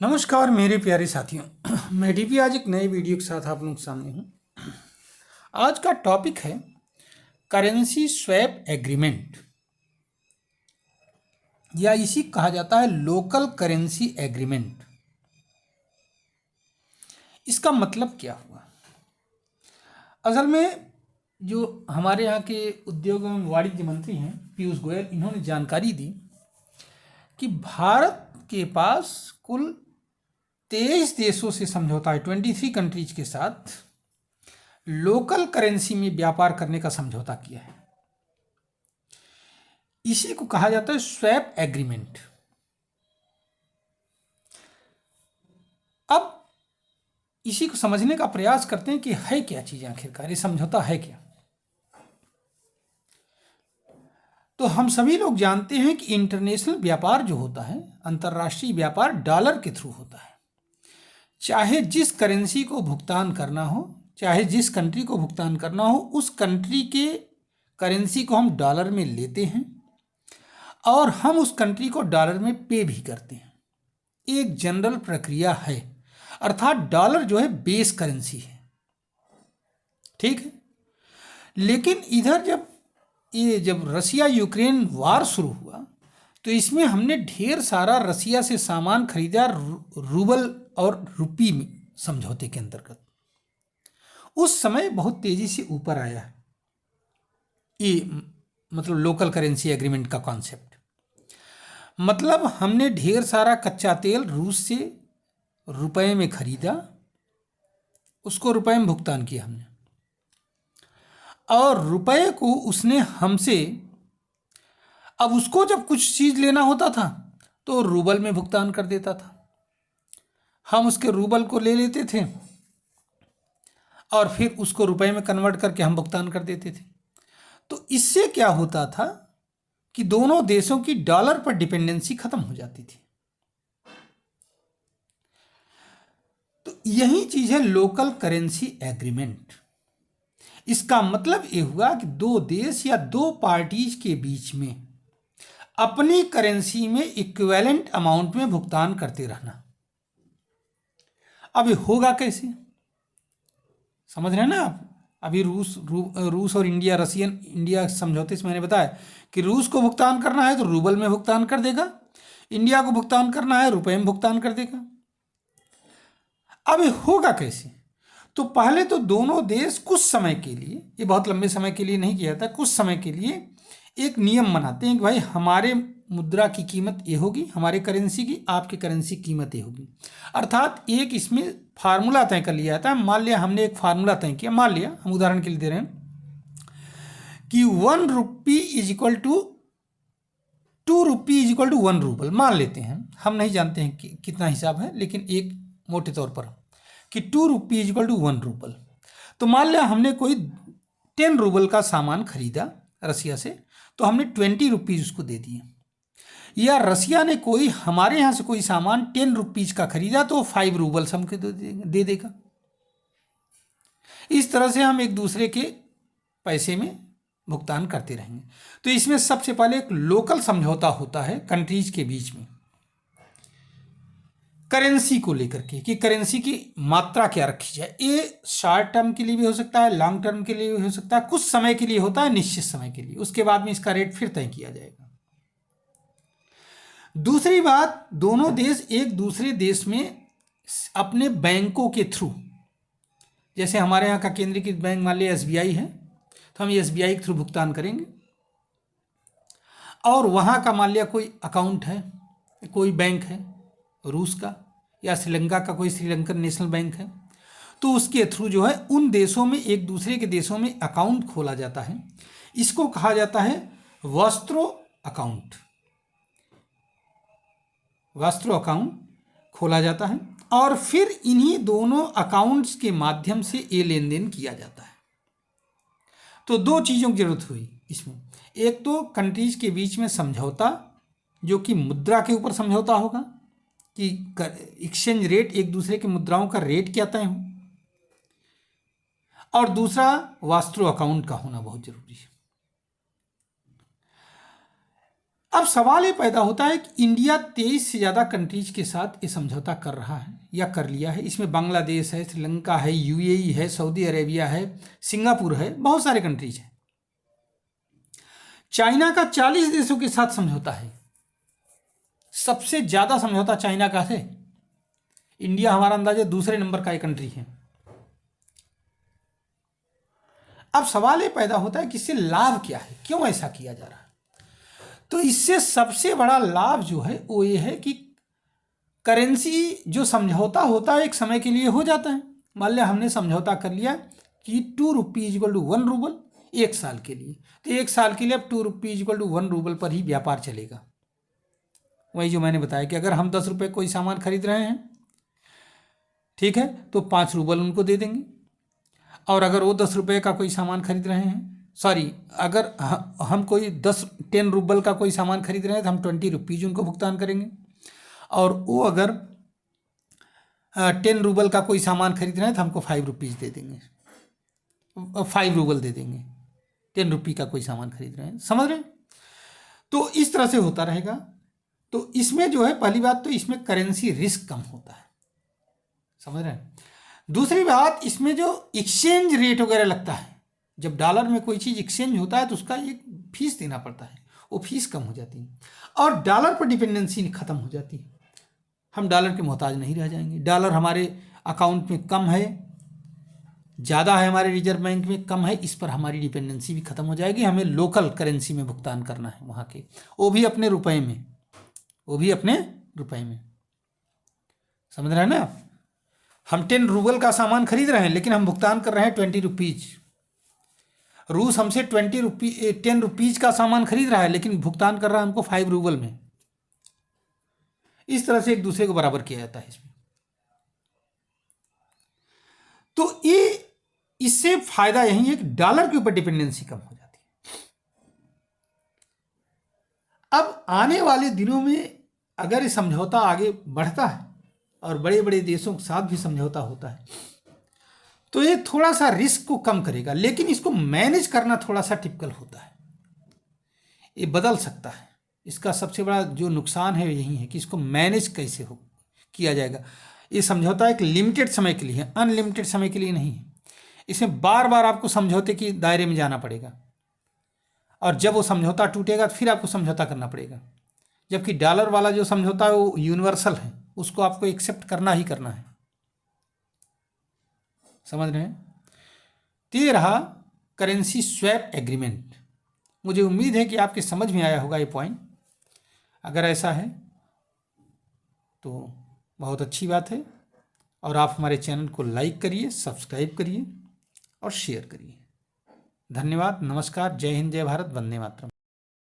नमस्कार मेरे प्यारे साथियों। मैं डीपी आज एक नए वीडियो के साथ आप लोगों के सामने हूँ। आज का टॉपिक है करेंसी स्वैप एग्रीमेंट, या इसी कहा जाता है लोकल करेंसी एग्रीमेंट। इसका मतलब क्या हुआ? असल में जो हमारे यहाँ के उद्योग एवं वाणिज्य मंत्री हैं पीयूष गोयल, इन्होंने जानकारी दी कि भारत के पास कुल 23 देशों से समझौता है, 23 कंट्रीज के साथ लोकल करेंसी में व्यापार करने का समझौता किया है। इसी को कहा जाता है स्वैप एग्रीमेंट। अब इसी को समझने का प्रयास करते हैं कि है क्या चीज, आखिरकार ये समझौता है क्या। तो हम सभी लोग जानते हैं कि इंटरनेशनल व्यापार जो होता है, अंतर्राष्ट्रीय व्यापार डॉलर के थ्रू होता है। चाहे जिस करेंसी को भुगतान करना हो, चाहे जिस कंट्री को भुगतान करना हो, उस कंट्री के करेंसी को हम डॉलर में लेते हैं और हम उस कंट्री को डॉलर में पे भी करते हैं। एक जनरल प्रक्रिया है, अर्थात डॉलर जो है बेस करेंसी है, ठीक है। लेकिन इधर जब रसिया यूक्रेन वार शुरू हुआ तो इसमें हमने ढेर सारा रसिया से सामान खरीदा रूबल और रुपी में समझौते के अंतर्गत। उस समय बहुत तेजी से ऊपर आया है ये मतलब लोकल करेंसी एग्रीमेंट का कॉन्सेप्ट। मतलब हमने ढेर सारा कच्चा तेल रूस से रुपए में खरीदा, उसको रुपए में भुगतान किया हमने, और रुपए को उसने हमसे, अब उसको जब कुछ चीज लेना होता था तो रूबल में भुगतान कर देता था। हम उसके रूबल को ले लेते थे और फिर उसको रुपए में कन्वर्ट करके हम भुगतान कर देते थे। तो इससे क्या होता था कि दोनों देशों की डॉलर पर डिपेंडेंसी खत्म हो जाती थी। तो यही चीज है लोकल करेंसी एग्रीमेंट। इसका मतलब ये हुआ कि दो देश या दो पार्टीज के बीच में अपनी करेंसी में इक्विवेलेंट अमाउंट में भुगतान करते रहना। अब ये होगा कैसे, समझ रहे हैं ना आप? अभी रूस और इंडिया समझौते से मैंने बताया कि रूस को भुगतान करना है तो रूबल में भुगतान कर देगा, इंडिया को भुगतान करना है रुपए में भुगतान कर देगा। अब ये होगा कैसे? तो पहले तो दोनों देश कुछ समय के लिए, ये बहुत लंबे समय के लिए नहीं किया था, कुछ समय के लिए एक नियम बनाते हैं कि भाई हमारे मुद्रा की कीमत ये होगी, हमारे करेंसी की, आपकी करेंसी कीमत ये होगी। अर्थात एक इसमें फार्मूला तय कर लिया जाता है। मान लिया हमने एक फार्मूला तय किया, मान लिया हम उदाहरण के लिए दे रहे हैं कि 1 rupee is equal to 2 rupee is equal to 1 rouble. मान लेते हैं, हम नहीं जानते हैं कि कितना हिसाब है, लेकिन एक मोटे तौर पर कि 2 rupee is equal to 1 rouble. तो मान लिया हमने कोई 10 रूबल का सामान खरीदा रसिया से, तो हमने 20 रुपीज उसको दे दिए। या रसिया ने कोई हमारे यहाँ से कोई सामान 10 रुपीज का खरीदा तो 5 रूबल्स हमको दे देगा। इस तरह से हम एक दूसरे के पैसे में भुगतान करते रहेंगे। तो इसमें सबसे पहले एक लोकल समझौता होता है कंट्रीज के बीच में करेंसी को लेकर के, कि करेंसी की मात्रा क्या रखी जाए। ये शॉर्ट टर्म के लिए भी हो सकता है, लॉन्ग टर्म के लिए भी हो सकता है, कुछ समय के लिए होता है, निश्चित समय के लिए। उसके बाद में इसका रेट फिर तय किया जाएगा। दूसरी बात, दोनों देश एक दूसरे देश में अपने बैंकों के थ्रू, जैसे हमारे यहाँ का केंद्रीकृत बैंक मान लिया एसबीआई है, तो हम एसबीआई के थ्रू भुगतान करेंगे। और वहाँ का मान लिया कोई अकाउंट है, कोई बैंक है रूस का, या श्रीलंका का कोई श्रीलंकन नेशनल बैंक है, तो उसके थ्रू जो है उन देशों में, एक दूसरे के देशों में अकाउंट खोला जाता है। इसको कहा जाता है वस्त्रो अकाउंट। वस्त्रो अकाउंट खोला जाता है और फिर इन्हीं दोनों अकाउंट्स के माध्यम से ये लेन देन किया जाता है। तो दो चीज़ों की जरूरत हुई इसमें। एक तो कंट्रीज के बीच में समझौता, जो कि मुद्रा के ऊपर समझौता होगा कि एक्सचेंज रेट, एक दूसरे की मुद्राओं का रेट क्या तय हो। और दूसरा वास्त्रो अकाउंट का होना बहुत जरूरी है। अब सवाल ये पैदा होता है कि इंडिया 23 से ज़्यादा कंट्रीज के साथ ये समझौता कर रहा है या कर लिया है। इसमें बांग्लादेश है, श्रीलंका है, यूएई है, सऊदी अरेबिया है, सिंगापुर है, बहुत सारे कंट्रीज हैं। चाइना का 40 देशों के साथ समझौता है। सबसे ज़्यादा समझौता चाइना का है। इंडिया हमारा अंदाजा दूसरे नंबर का एक कंट्री है। अब सवाल ये पैदा होता है कि इससे लाभ क्या है, क्यों ऐसा किया जा रहा है। तो इससे सबसे बड़ा लाभ जो है वो ये है कि करेंसी जो समझौता होता है एक समय के लिए हो जाता है। मान लिया हमने समझौता कर लिया कि 2 रुपी इक्वल टू 1 रूबल 1 साल के लिए, तो 1 साल के लिए अब 2 रुपी इक्वल टू 1 रूबल पर ही व्यापार चलेगा। वही जो मैंने बताया कि अगर हम 10 रुपये कोई सामान खरीद रहे हैं, ठीक है, तो 5 रूबल उनको दे देंगे। और अगर वो 10 रुपये का कोई सामान खरीद रहे हैं, सॉरी, अगर हम कोई 10 रूबल का कोई सामान खरीद रहे हैं तो हम 20 रुपीज़ उनको भुगतान करेंगे। और वो अगर 10 रूबल का कोई सामान खरीद रहे हैं तो हमको 5 रुपीज़ दे देंगे, 5 रूबल दे देंगे। 10 रुपये का कोई सामान खरीद रहे हैं, समझ रहे हैं। तो इस तरह से होता रहेगा। तो इसमें जो है, पहली बात तो इसमें करेंसी रिस्क कम होता है, समझ रहे हैं। दूसरी बात, इसमें जो एक्सचेंज रेट वगैरह लगता है, जब डॉलर में कोई चीज़ एक्सचेंज होता है तो उसका एक फीस देना पड़ता है, वो फीस कम हो जाती है और डॉलर पर डिपेंडेंसी ख़त्म हो जाती है। हम डॉलर के मोहताज नहीं रह जाएंगे। डॉलर हमारे अकाउंट में कम है, ज़्यादा है हमारे रिजर्व बैंक में, कम है, इस पर हमारी डिपेंडेंसी भी ख़त्म हो जाएगी। हमें लोकल करेंसी में भुगतान करना है वहाँ के, वो भी अपने रुपए में, वो भी अपने रुपए में, समझ रहे हैं ना। हम 10 रूबल का सामान खरीद रहे हैं लेकिन हम भुगतान कर रहे हैं 20 रुपीज़। रूस हमसे 10 रुपीज़ का सामान खरीद रहा है लेकिन भुगतान कर रहा है हमको 5 रूबल में। इस तरह से एक दूसरे को बराबर किया जाता है इसमें। तो ये इससे फायदा यही है कि डॉलर के ऊपर डिपेंडेंसी कम हो जाती है। अब आने वाले दिनों में अगर ये समझौता आगे बढ़ता है और बड़े बड़े देशों के साथ भी समझौता होता है तो ये थोड़ा सा रिस्क को कम करेगा, लेकिन इसको मैनेज करना थोड़ा सा टिपिकल होता है। ये बदल सकता है। इसका सबसे बड़ा जो नुकसान है यही है कि इसको मैनेज कैसे हो किया जाएगा। ये समझौता एक लिमिटेड समय के लिए है, अनलिमिटेड समय के लिए नहीं है। इसमें बार बार आपको समझौते के दायरे में जाना पड़ेगा और जब वो समझौता टूटेगा तो फिर आपको समझौता करना पड़ेगा। जबकि डॉलर वाला जो समझौता है वो यूनिवर्सल है, उसको आपको एक्सेप्ट करना ही करना है, समझ रहे हैं। तो ये रहा करेंसी स्वैप एग्रीमेंट। मुझे उम्मीद है कि आपके समझ में आया होगा ये पॉइंट। अगर ऐसा है तो बहुत अच्छी बात है और आप हमारे चैनल को लाइक करिए, सब्सक्राइब करिए और शेयर करिए। धन्यवाद, नमस्कार, जय हिंद, जय भारत, वंदे मातरम।